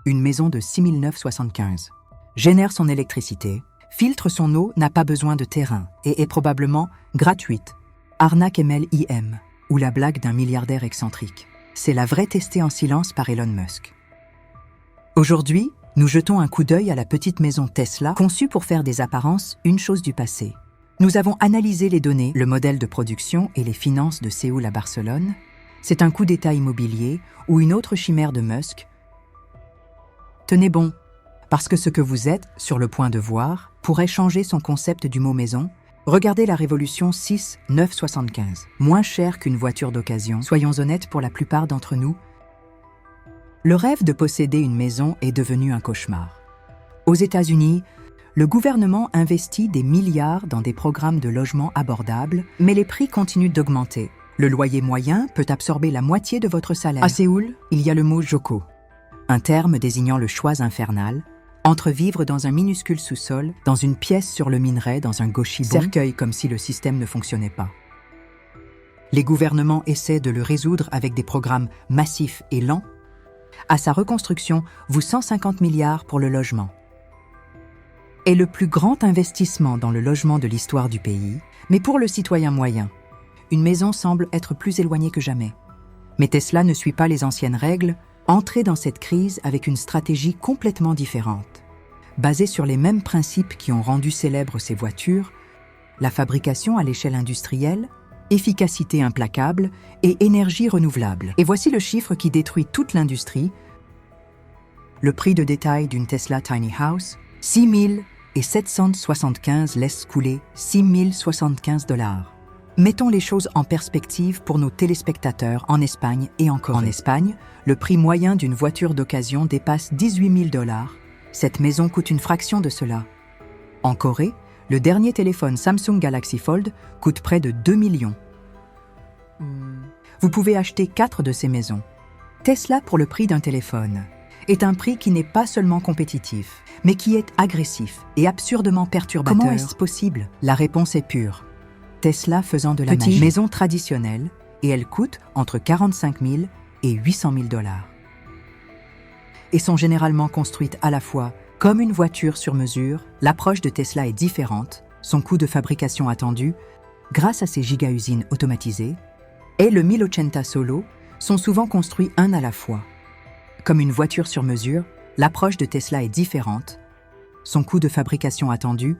une maison de 6 975. Génère son électricité, filtre son eau, n'a pas besoin de terrain et est probablement gratuite. Arnaque MLIM, ou la blague d'un milliardaire excentrique. C'est la vraie testée en silence par Elon Musk. Aujourd'hui, nous jetons un coup d'œil à la petite maison Tesla, conçue pour faire des apparences une chose du passé. Nous avons analysé les données, le modèle de production et les finances de Séoul à Barcelone. C'est un coup d'état immobilier ou une autre chimère de Musk. Tenez bon, parce que ce que vous êtes sur le point de voir pourrait changer son concept du mot maison. Regardez la Révolution 6-975. Moins cher qu'une voiture d'occasion, soyons honnêtes pour la plupart d'entre nous. Le rêve de posséder une maison est devenu un cauchemar. Aux États-Unis, le gouvernement investit des milliards dans des programmes de logement abordables, mais les prix continuent d'augmenter. Le loyer moyen peut absorber la moitié de votre salaire. À Séoul, il y a le mot joko, un terme désignant le choix infernal, entre vivre dans un minuscule sous-sol, dans une pièce sur le minerai, dans un goshibo, cercueil comme si le système ne fonctionnait pas. Les gouvernements essaient de le résoudre avec des programmes massifs et lents. À sa reconstruction, vous 150 milliards pour le logement. Est le plus grand investissement dans le logement de l'histoire du pays, mais pour le citoyen moyen, une maison semble être plus éloignée que jamais. Mais Tesla ne suit pas les anciennes règles, entrée dans cette crise avec une stratégie complètement différente. Basée sur les mêmes principes qui ont rendu célèbres ces voitures, la fabrication à l'échelle industrielle, efficacité implacable et énergie renouvelable. Et voici le chiffre qui détruit toute l'industrie. Le prix de détail d'une Tesla Tiny House, 6 775 laisse couler 6 075 $. Mettons les choses en perspective pour nos téléspectateurs en Espagne et en Corée. En Espagne, le prix moyen d'une voiture d'occasion dépasse 18 000 $. Cette maison coûte une fraction de cela. En Corée, le dernier téléphone Samsung Galaxy Fold coûte près de 2 millions. Vous pouvez acheter 4 de ces maisons. Tesla pour le prix d'un téléphone est un prix qui n'est pas seulement compétitif, mais qui est agressif et absurdement perturbateur. Comment est-ce possible? La réponse est pure. Tesla faisant de la maison traditionnelle, et elle coûte entre 45 000 et 800 000 $. Et sont généralement construites à la fois comme une voiture sur mesure. L'approche de Tesla est différente, son coût de fabrication attendu, grâce à ses giga-usines automatisées, et le 1080 Solo sont souvent construits un à la fois. Comme une voiture sur mesure, l'approche de Tesla est différente, son coût de fabrication attendu,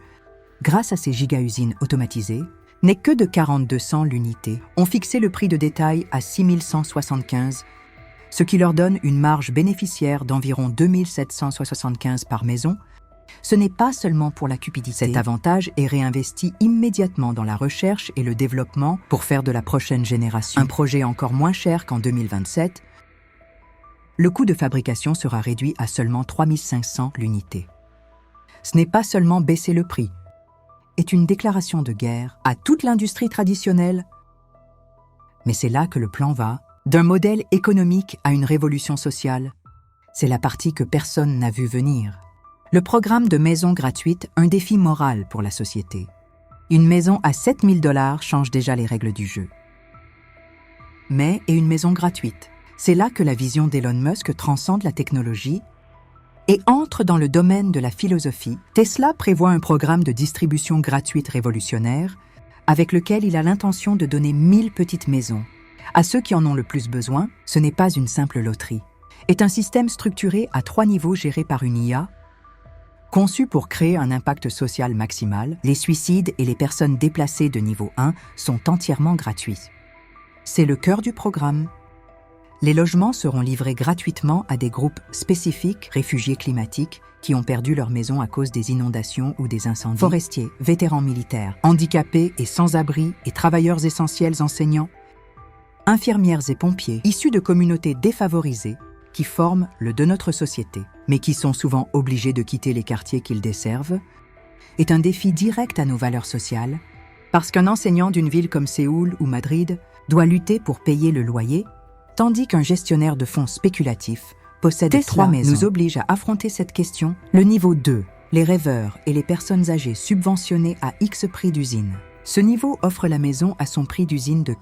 grâce à ses giga-usines automatisées, n'est que de 42 cents l'unité. On fixé le prix de détail à 6 175, ce qui leur donne une marge bénéficiaire d'environ 2 775 par maison. Ce n'est pas seulement pour la cupidité. Cet avantage est réinvesti immédiatement dans la recherche et le développement pour faire de la prochaine génération un projet encore moins cher qu'en 2027. Le coût de fabrication sera réduit à seulement 3 500 l'unité. Ce n'est pas seulement baisser le prix, est une déclaration de guerre à toute l'industrie traditionnelle. Mais c'est là que le plan va, d'un modèle économique à une révolution sociale. C'est la partie que personne n'a vu venir. Le programme de maison gratuite, un défi moral pour la société. Une maison à 7 000 $ change déjà les règles du jeu. Mais et une maison gratuite, c'est là que la vision d'Elon Musk transcende la technologie et entre dans le domaine de la philosophie. Tesla prévoit un programme de distribution gratuite révolutionnaire avec lequel il a l'intention de donner 1000 petites maisons. À ceux qui en ont le plus besoin, ce n'est pas une simple loterie. Est un système structuré à 3 niveaux géré par une IA, conçu pour créer un impact social maximal. Les suicides et les personnes déplacées de niveau 1 sont entièrement gratuits. C'est le cœur du programme. Les logements seront livrés gratuitement à des groupes spécifiques, réfugiés climatiques, qui ont perdu leur maison à cause des inondations ou des incendies, forestiers, vétérans militaires, handicapés et sans-abri et travailleurs essentiels enseignants, infirmières et pompiers, issus de communautés défavorisées qui forment le de notre société, mais qui sont souvent obligés de quitter les quartiers qu'ils desservent, est un défi direct à nos valeurs sociales, parce qu'un enseignant d'une ville comme Séoul ou Madrid doit lutter pour payer le loyer, tandis qu'un gestionnaire de fonds spéculatifs possède Tesla 3 maisons. Nous oblige à affronter cette question. Le niveau 2, les rêveurs et les personnes âgées subventionnées à X prix d'usine. Ce niveau offre la maison à son prix d'usine de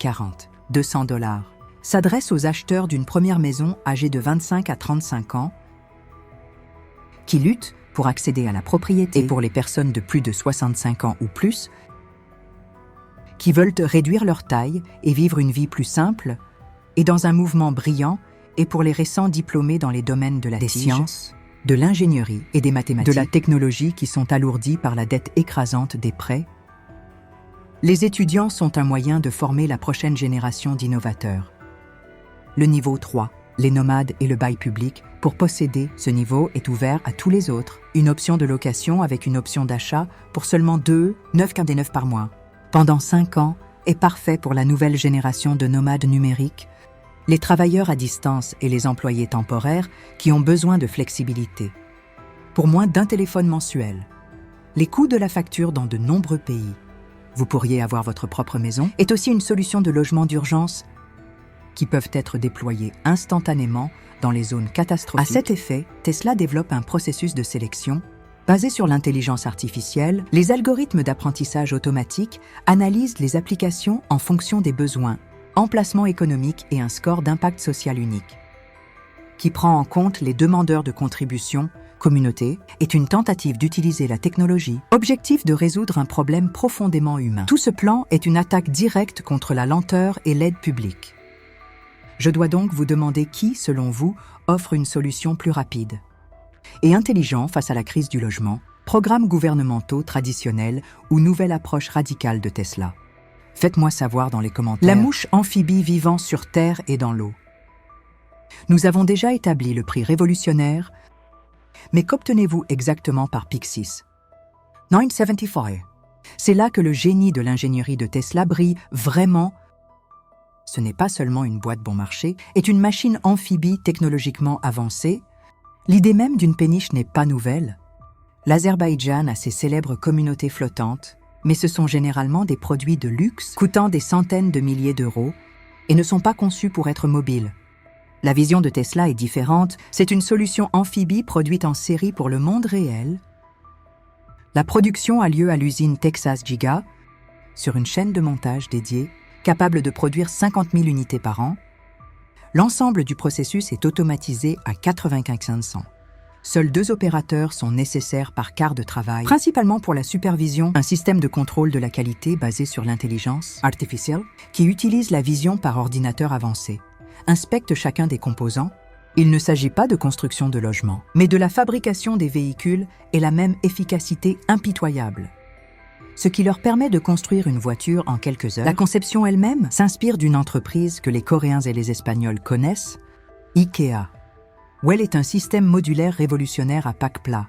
200 $. S'adresse aux acheteurs d'une première maison âgés de 25 à 35 ans, qui lutte pour accéder à la propriété et pour les personnes de plus de 65 ans ou plus, qui veulent réduire leur taille et vivre une vie plus simple, et dans un mouvement brillant, et pour les récents diplômés dans les domaines de des sciences, de l'ingénierie et des mathématiques, de la technologie qui sont alourdis par la dette écrasante des prêts. Les étudiants sont un moyen de former la prochaine génération d'innovateurs. Le niveau 3, les nomades et le bail public, pour posséder ce niveau est ouvert à tous les autres. Une option de location avec une option d'achat pour seulement 9,9 par mois. Pendant 5 ans, est parfait pour la nouvelle génération de nomades numériques, les travailleurs à distance et les employés temporaires qui ont besoin de flexibilité. Pour moins d'un téléphone mensuel, les coûts de la facture dans de nombreux pays, vous pourriez avoir votre propre maison, est aussi une solution de logement d'urgence qui peuvent être déployés instantanément dans les zones catastrophiques. À cet effet, Tesla développe un processus de sélection basé sur l'intelligence artificielle. Les algorithmes d'apprentissage automatique analysent les applications en fonction des besoins, emplacement économique et un score d'impact social unique, qui prend en compte les demandeurs de contributions. Communauté est une tentative d'utiliser la technologie. Objectif de résoudre un problème profondément humain. Tout ce plan est une attaque directe contre la lenteur et l'aide publique. Je dois donc vous demander qui, selon vous, offre une solution plus rapide et intelligente face à la crise du logement, programmes gouvernementaux traditionnels ou nouvelle approche radicale de Tesla. Faites-moi savoir dans les commentaires. La mouche amphibie vivant sur terre et dans l'eau. Nous avons déjà établi le prix révolutionnaire, mais qu'obtenez-vous exactement par Pixis? 975. C'est là que le génie de l'ingénierie de Tesla brille vraiment. Ce n'est pas seulement une boîte bon marché, est une machine amphibie technologiquement avancée. L'idée même d'une péniche n'est pas nouvelle. L'Azerbaïdjan a ses célèbres communautés flottantes, mais ce sont généralement des produits de luxe coûtant des centaines de milliers d'euros et ne sont pas conçus pour être mobiles. La vision de Tesla est différente, c'est une solution amphibie produite en série pour le monde réel. La production a lieu à l'usine Texas Giga, sur une chaîne de montage dédiée, capable de produire 50 000 unités par an. L'ensemble du processus est automatisé à 95%. Seuls 2 opérateurs sont nécessaires par quart de travail, principalement pour la supervision, un système de contrôle de la qualité basé sur l'intelligence artificielle, qui utilise la vision par ordinateur avancé, inspecte chacun des composants. Il ne s'agit pas de construction de logements, mais de la fabrication des véhicules et la même efficacité impitoyable, ce qui leur permet de construire une voiture en quelques heures. La conception elle-même s'inspire d'une entreprise que les Coréens et les Espagnols connaissent, IKEA. Well est un système modulaire révolutionnaire à pack plat.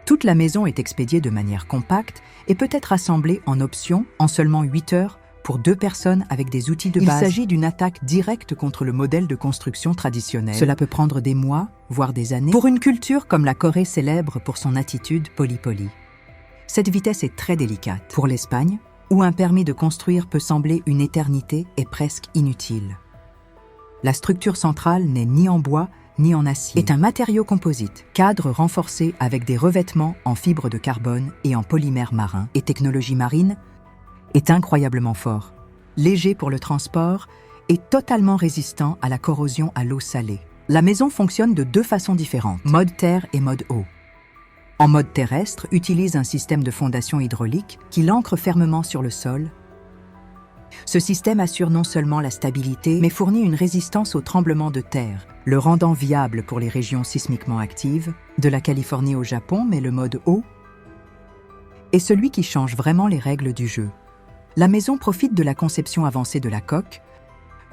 Toute la maison est expédiée de manière compacte et peut être assemblée en option en seulement 8 heures pour 2 personnes avec des outils de base. Il s'agit d'une attaque directe contre le modèle de construction traditionnel. Cela peut prendre des mois, voire des années, pour une culture comme la Corée célèbre pour son attitude poly-poly. Cette vitesse est très délicate. Pour l'Espagne, où un permis de construire peut sembler une éternité, est presque inutile. La structure centrale n'est ni en bois ni en acier. Est un matériau composite, cadre renforcé avec des revêtements en fibre de carbone et en polymère marin et technologie marine, est incroyablement fort, léger pour le transport et totalement résistant à la corrosion à l'eau salée. La maison fonctionne de 2 façons différentes, mode terre et mode eau. En mode terrestre, utilise un système de fondation hydraulique qui l'ancre fermement sur le sol. Ce système assure non seulement la stabilité, mais fournit une résistance aux tremblements de terre, le rendant viable pour les régions sismiquement actives, de la Californie au Japon, mais le mode eau est celui qui change vraiment les règles du jeu. La maison profite de la conception avancée de la coque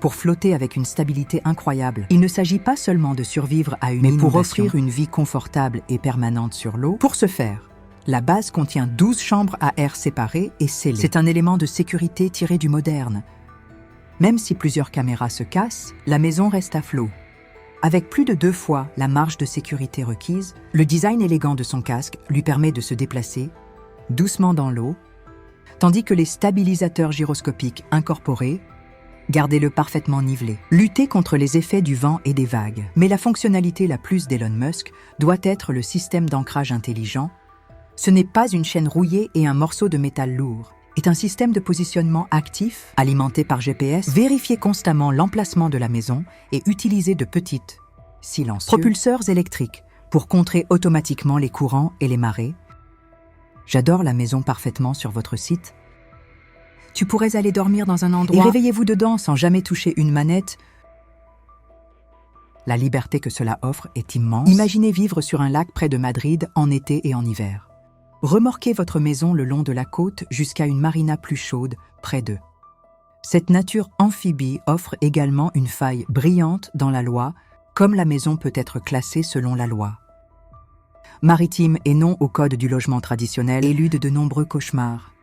pour flotter avec une stabilité incroyable. Il ne s'agit pas seulement de survivre à une inondation, mais pour offrir une vie confortable et permanente sur l'eau. Pour ce faire, la base contient 12 chambres à air séparées et scellées. C'est un élément de sécurité tiré du moderne. Même si plusieurs caméras se cassent, la maison reste à flot. Avec plus de 2 fois la marge de sécurité requise, le design élégant de son casque lui permet de se déplacer doucement dans l'eau, tandis que les stabilisateurs gyroscopiques incorporés gardez-le parfaitement nivelé. Lutter contre les effets du vent et des vagues. Mais la fonctionnalité la plus d'Elon Musk doit être le système d'ancrage intelligent. Ce n'est pas une chaîne rouillée et un morceau de métal lourd. C'est un système de positionnement actif, alimenté par GPS, vérifier constamment l'emplacement de la maison et utiliser de petites, silencieux, propulseurs électriques pour contrer automatiquement les courants et les marées. J'adore la maison parfaitement sur votre site. Tu pourrais aller dormir dans un endroit et réveillez-vous dedans sans jamais toucher une manette. La liberté que cela offre est immense. Imaginez vivre sur un lac près de Madrid en été et en hiver. Remorquez votre maison le long de la côte jusqu'à une marina plus chaude près d'eux. Cette nature amphibie offre également une faille brillante dans la loi, comme la maison peut être classée selon la loi. Maritime et non au code du logement traditionnel élude de nombreux cauchemars.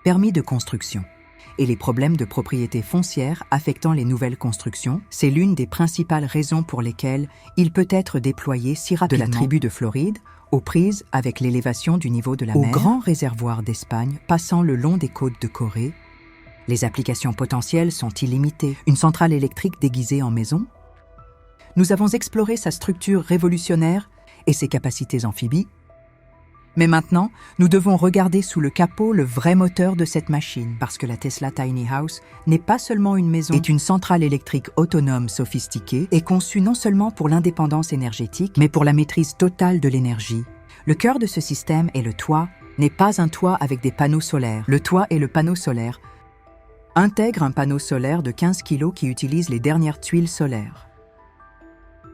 Permis de construction et les problèmes de propriété foncière affectant les nouvelles constructions, c'est l'une des principales raisons pour lesquelles il peut être déployé si rapidement. De la tribu de Floride, aux prises avec l'élévation du niveau de la mer, aux grands réservoirs d'Espagne passant le long des côtes de Corée, les applications potentielles sont illimitées. Une centrale électrique déguisée en maison. Nous avons exploré sa structure révolutionnaire et ses capacités amphibies. Mais maintenant, nous devons regarder sous le capot le vrai moteur de cette machine, parce que la Tesla Tiny House n'est pas seulement une maison, est une centrale électrique autonome sophistiquée et conçue non seulement pour l'indépendance énergétique, mais pour la maîtrise totale de l'énergie. Le cœur de ce système est le toit, n'est pas un toit avec des panneaux solaires. Le toit et le panneau solaire intègrent un panneau solaire de 15 kg qui utilise les dernières tuiles solaires.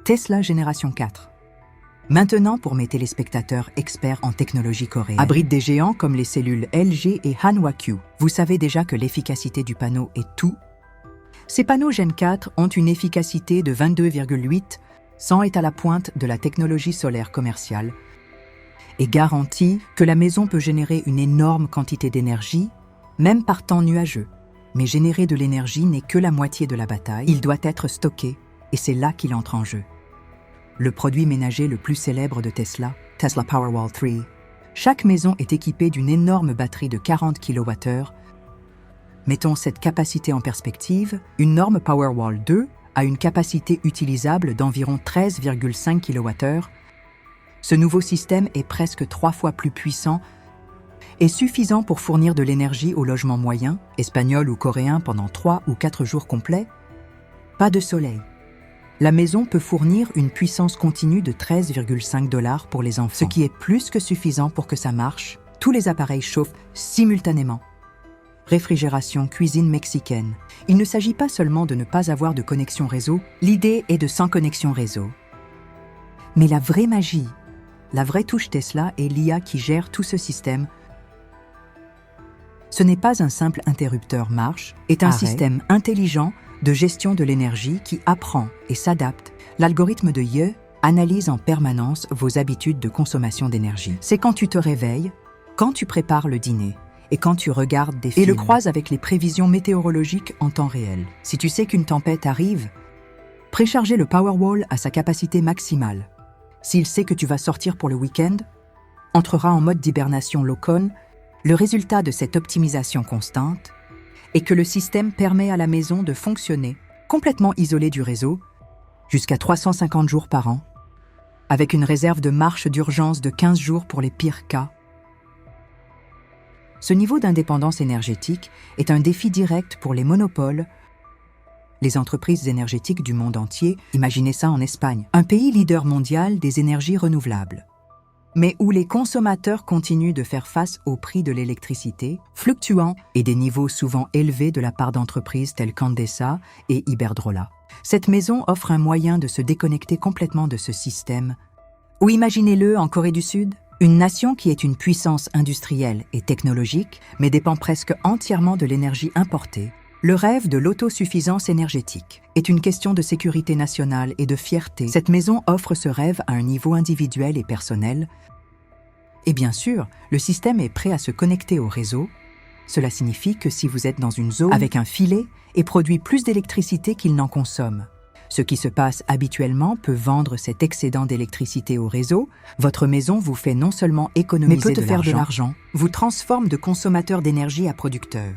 Tesla Génération 4. Maintenant, pour mes téléspectateurs experts en technologie coréenne, abrite des géants comme les cellules LG et Hanwha-Q. Vous savez déjà que l'efficacité du panneau est tout. Ces panneaux Gen 4 ont une efficacité de 22,8, 100 est à la pointe de la technologie solaire commerciale et garantit que la maison peut générer une énorme quantité d'énergie, même par temps nuageux. Mais générer de l'énergie n'est que la moitié de la bataille. Il doit être stocké, et c'est là qu'il entre en jeu. Le produit ménager le plus célèbre de Tesla, Tesla Powerwall 3. Chaque maison est équipée d'une énorme batterie de 40 kWh. Mettons cette capacité en perspective, une norme Powerwall 2 a une capacité utilisable d'environ 13,5 kWh. Ce nouveau système est presque 3 fois plus puissant et suffisant pour fournir de l'énergie au logement moyen, espagnol ou coréen pendant 3 ou 4 jours complets. Pas de soleil. La maison peut fournir une puissance continue de 13,5 $ pour les enfants, ce qui est plus que suffisant pour que ça marche. Tous les appareils chauffent simultanément. Réfrigération, cuisine mexicaine. Il ne s'agit pas seulement de ne pas avoir de connexion réseau, l'idée est de sans connexion réseau. Mais la vraie magie, la vraie touche Tesla est l'IA qui gère tout ce système. Ce n'est pas un simple interrupteur marche, est un système intelligent de gestion de l'énergie qui apprend et s'adapte. L'algorithme de Ye analyse en permanence vos habitudes de consommation d'énergie. C'est quand tu te réveilles, quand tu prépares le dîner et quand tu regardes des films. Et le croise avec les prévisions météorologiques en temps réel. Si tu sais qu'une tempête arrive, préchargez le Powerwall à sa capacité maximale. S'il sait que tu vas sortir pour le week-end, entrera en mode d'hibernation low-con. Le résultat de cette optimisation constante est que le système permet à la maison de fonctionner complètement isolée du réseau jusqu'à 350 jours par an, avec une réserve de marche d'urgence de 15 jours pour les pires cas. Ce niveau d'indépendance énergétique est un défi direct pour les monopoles, les entreprises énergétiques du monde entier. Imaginez ça en Espagne, un pays leader mondial des énergies renouvelables, mais où les consommateurs continuent de faire face au prix de l'électricité, fluctuant et des niveaux souvent élevés de la part d'entreprises telles qu'Endesa et Iberdrola. Cette maison offre un moyen de se déconnecter complètement de ce système. Ou imaginez-le en Corée du Sud, une nation qui est une puissance industrielle et technologique, mais dépend presque entièrement de l'énergie importée. Le rêve de l'autosuffisance énergétique est une question de sécurité nationale et de fierté. Cette maison offre ce rêve à un niveau individuel et personnel. Et bien sûr, le système est prêt à se connecter au réseau. Cela signifie que si vous êtes dans une zone avec un filet et produit plus d'électricité qu'il n'en consomme, ce qui se passe habituellement peut vendre cet excédent d'électricité au réseau. Votre maison vous fait non seulement économiser de l'argent, vous transforme de consommateur d'énergie à producteur.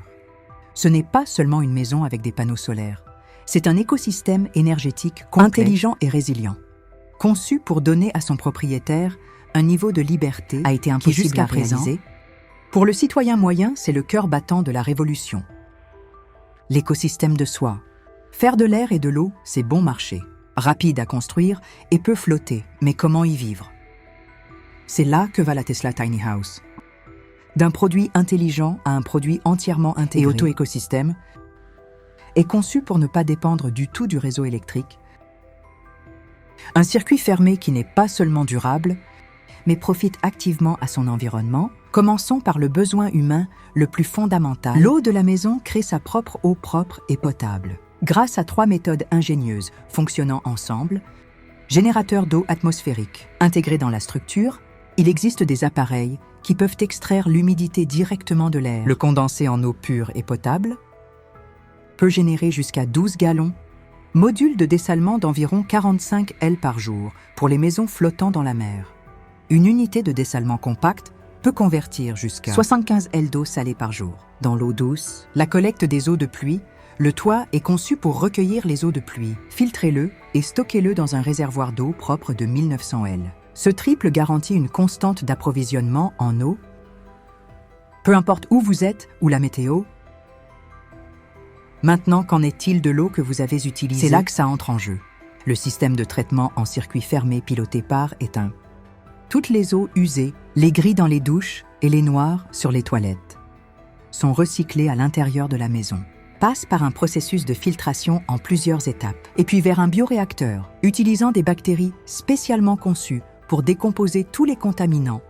Ce n'est pas seulement une maison avec des panneaux solaires. C'est un écosystème énergétique complet, intelligent et résilient, conçu pour donner à son propriétaire un niveau de liberté a été impossible jusqu'à présent. Pour le citoyen moyen, c'est le cœur battant de la révolution. L'écosystème de soi. Faire de l'air et de l'eau, c'est bon marché. rapide à construire et peut flotter. Mais comment y vivre? C'est là que va la Tesla Tiny House. D'un produit intelligent à un produit entièrement intégré et auto-écosystème, est conçu pour ne pas dépendre du tout du réseau électrique. Un circuit fermé qui n'est pas seulement durable, mais profite activement à son environnement. Commençons par le besoin humain le plus fondamental. L'eau de la maison crée sa propre eau propre et potable. Grâce à 3 méthodes ingénieuses fonctionnant ensemble, générateur d'eau atmosphérique. Intégré dans la structure, il existe des appareils qui peuvent extraire l'humidité directement de l'air. Le condensé en eau pure et potable peut générer jusqu'à 12 gallons. Module de dessalement d'environ 45 L par jour pour les maisons flottant dans la mer. Une unité de dessalement compacte peut convertir jusqu'à 75 L d'eau salée par jour. Dans l'eau douce, la collecte des eaux de pluie, le toit est conçu pour recueillir les eaux de pluie. Filtrez-le et stockez-le dans un réservoir d'eau propre de 1900 L. Ce triple garantit une constante d'approvisionnement en eau. Peu importe où vous êtes ou la météo. Maintenant, qu'en est-il de l'eau que vous avez utilisée? C'est là que ça entre en jeu. Le système de traitement en circuit fermé piloté par est un. Toutes les eaux usées, les gris dans les douches et les noirs sur les toilettes, sont recyclées à l'intérieur de la maison. Passent par un processus de filtration en plusieurs étapes, et puis vers un bioréacteur, utilisant des bactéries spécialement conçues pour décomposer tous les contaminants.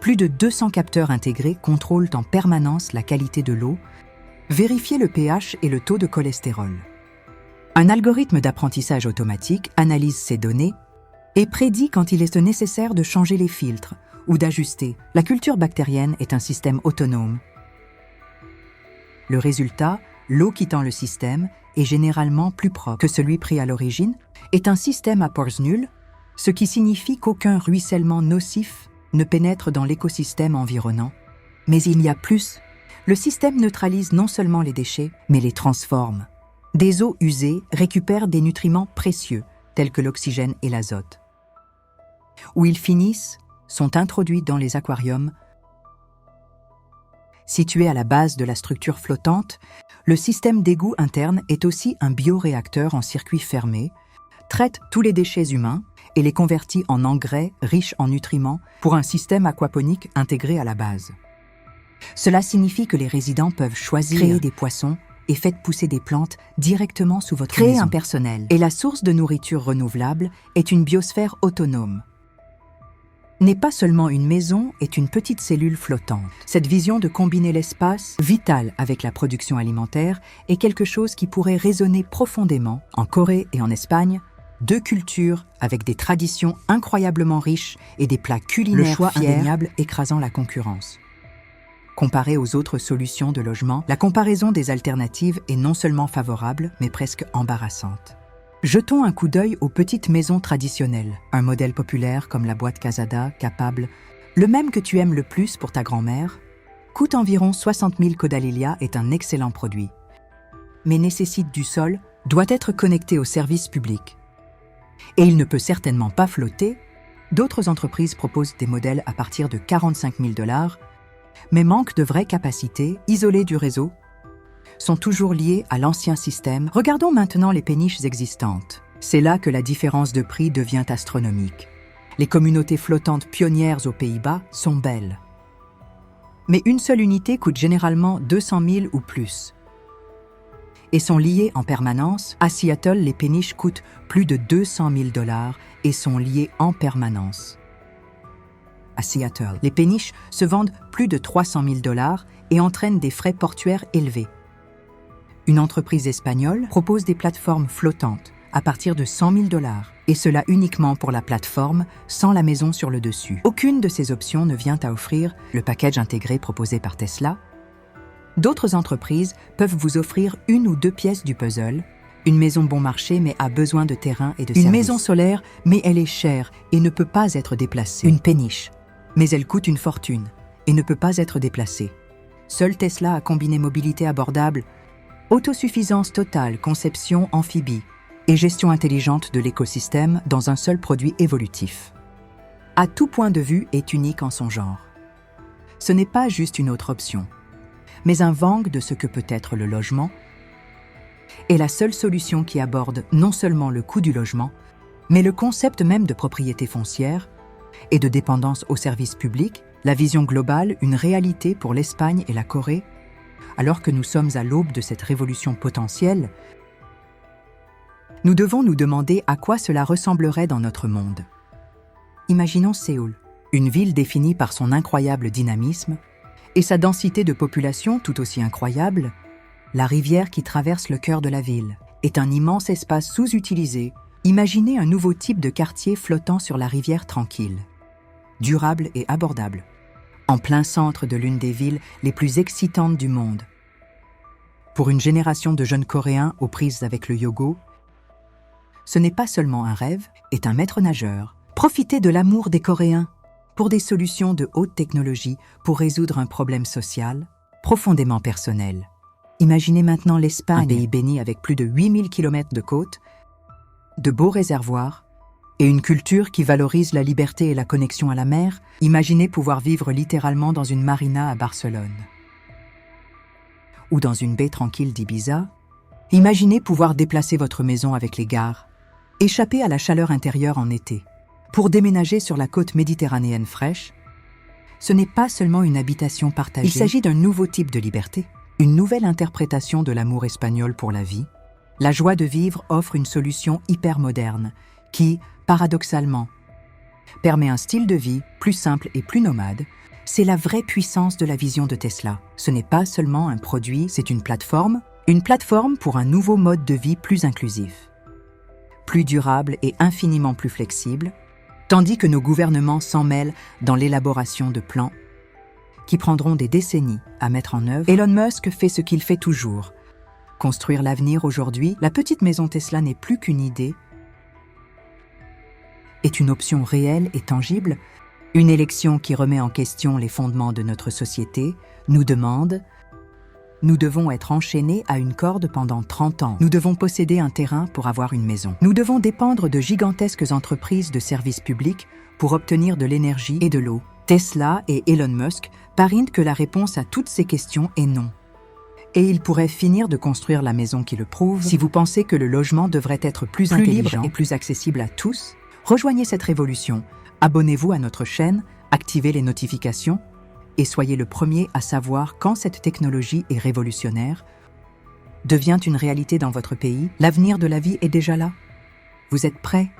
Plus de 200 capteurs intégrés contrôlent en permanence la qualité de l'eau, vérifier le pH et le taux de cholestérol. Un algorithme d'apprentissage automatique analyse ces données et prédit quand il est nécessaire de changer les filtres ou d'ajuster. La culture bactérienne est un système autonome. Le résultat, l'eau quittant le système, est généralement plus propre que celui pris à l'origine, est un système à pores nuls, ce qui signifie qu'aucun ruissellement nocif ne pénètre dans l'écosystème environnant. Mais il y a plus. Le système neutralise non seulement les déchets, mais les transforme. Des eaux usées récupèrent des nutriments précieux, tels que l'oxygène et l'azote. Où ils finissent, sont introduits dans les aquariums. Situé à la base de la structure flottante, le système d'égout interne est aussi un bioréacteur en circuit fermé, traite tous les déchets humains et les convertit en engrais riches en nutriments pour un système aquaponique intégré à la base. Cela signifie que les résidents peuvent choisir, créer des poissons et faire pousser des plantes directement sous votre maison. Créer un personnel. Et la source de nourriture renouvelable est une biosphère autonome. N'est pas seulement une maison, est une petite cellule flottante. Cette vision de combiner l'espace vital avec la production alimentaire est quelque chose qui pourrait résonner profondément en Corée et en Espagne, 2 cultures avec des traditions incroyablement riches et des plats culinaires le choix indéniable écrasant la concurrence. Comparé aux autres solutions de logement, la comparaison des alternatives est non seulement favorable, mais presque embarrassante. Jetons un coup d'œil aux petites maisons traditionnelles, un modèle populaire comme la boîte Casada, capable, le même que tu aimes le plus pour ta grand-mère, coûte environ 60 000 Codalilia, est un excellent produit, mais nécessite du sol, doit être connecté au service public. Et il ne peut certainement pas flotter. D'autres entreprises proposent des modèles à partir de 45 000 $, mais manquent de vraies capacités, isolées du réseau, sont toujours liés à l'ancien système. Regardons maintenant les péniches existantes. C'est là que la différence de prix devient astronomique. Les communautés flottantes pionnières aux Pays-Bas sont belles. Mais une seule unité coûte généralement 200 000 ou plus. Et sont liées en permanence. À Seattle, les péniches coûtent plus de 200 000 $ et sont liées en permanence. À Seattle, les péniches se vendent plus de 300 000 $ et entraînent des frais portuaires élevés. Une entreprise espagnole propose des plateformes flottantes à partir de 100 000 $, et cela uniquement pour la plateforme, sans la maison sur le dessus. Aucune de ces options ne vient à offrir le package intégré proposé par Tesla. D'autres entreprises peuvent vous offrir 1 ou 2 pièces du puzzle. Une maison bon marché mais a besoin de terrain et de services. Une maison solaire, mais elle est chère et ne peut pas être déplacée. Une péniche, mais elle coûte une fortune et ne peut pas être déplacée. Seul Tesla a combiné mobilité abordable, autosuffisance totale, conception amphibie et gestion intelligente de l'écosystème dans un seul produit évolutif. À tout point de vue est unique en son genre. Ce n'est pas juste une autre option, mais un Vang de ce que peut être le logement, est la seule solution qui aborde non seulement le coût du logement, Mais le concept même de propriété foncière et de dépendance aux services publics, la vision globale, une réalité pour l'Espagne et la Corée, alors que nous sommes à l'aube de cette révolution potentielle, nous devons nous demander à quoi cela ressemblerait dans notre monde. Imaginons Séoul, une ville définie par son incroyable dynamisme et sa densité de population tout aussi incroyable. La rivière qui traverse le cœur de la ville est un immense espace sous-utilisé. Imaginez un nouveau type de quartier flottant sur la rivière tranquille, durable et abordable, en plein centre de l'une des villes les plus excitantes du monde. Pour une génération de jeunes Coréens aux prises avec le yoga, ce n'est pas seulement un rêve, est un maître nageur. Profitez de l'amour des Coréens pour des solutions de haute technologie pour résoudre un problème social profondément personnel. Imaginez maintenant l'Espagne, un pays béni avec plus de 8000 km de côte, de beaux réservoirs et une culture qui valorise la liberté et la connexion à la mer. Imaginez pouvoir vivre littéralement dans une marina à Barcelone ou dans une baie tranquille d'Ibiza. Imaginez pouvoir déplacer votre maison avec les gares, échapper à la chaleur intérieure en été, pour déménager sur la côte méditerranéenne fraîche. Ce n'est pas seulement une habitation partagée, il s'agit d'un nouveau type de liberté, une nouvelle interprétation de l'amour espagnol pour la vie. La joie de vivre offre une solution hyper moderne qui, paradoxalement, permet un style de vie plus simple et plus nomade. C'est la vraie puissance de la vision de Tesla. Ce n'est pas seulement un produit, c'est une plateforme pour un nouveau mode de vie plus inclusif, plus durable et infiniment plus flexible, tandis que nos gouvernements s'en mêlent dans l'élaboration de plans qui prendront des décennies à mettre en œuvre. Elon Musk fait ce qu'il fait toujours. Construire l'avenir aujourd'hui, la petite maison Tesla n'est plus qu'une idée, est une option réelle et tangible. Une élection qui remet en question les fondements de notre société nous demande. Nous devons être enchaînés à une corde pendant 30 ans. Nous devons posséder un terrain pour avoir une maison. Nous devons dépendre de gigantesques entreprises de services publics pour obtenir de l'énergie et de l'eau. Tesla et Elon Musk parient que la réponse à toutes ces questions est non. Et ils pourraient finir de construire la maison qui le prouve. Si vous pensez que le logement devrait être plus intelligent libre et plus accessible à tous, rejoignez cette révolution. Abonnez-vous à notre chaîne, activez les notifications et soyez le premier à savoir quand cette technologie est révolutionnaire, devient une réalité dans votre pays. L'avenir de la vie est déjà là. Vous êtes prêts ?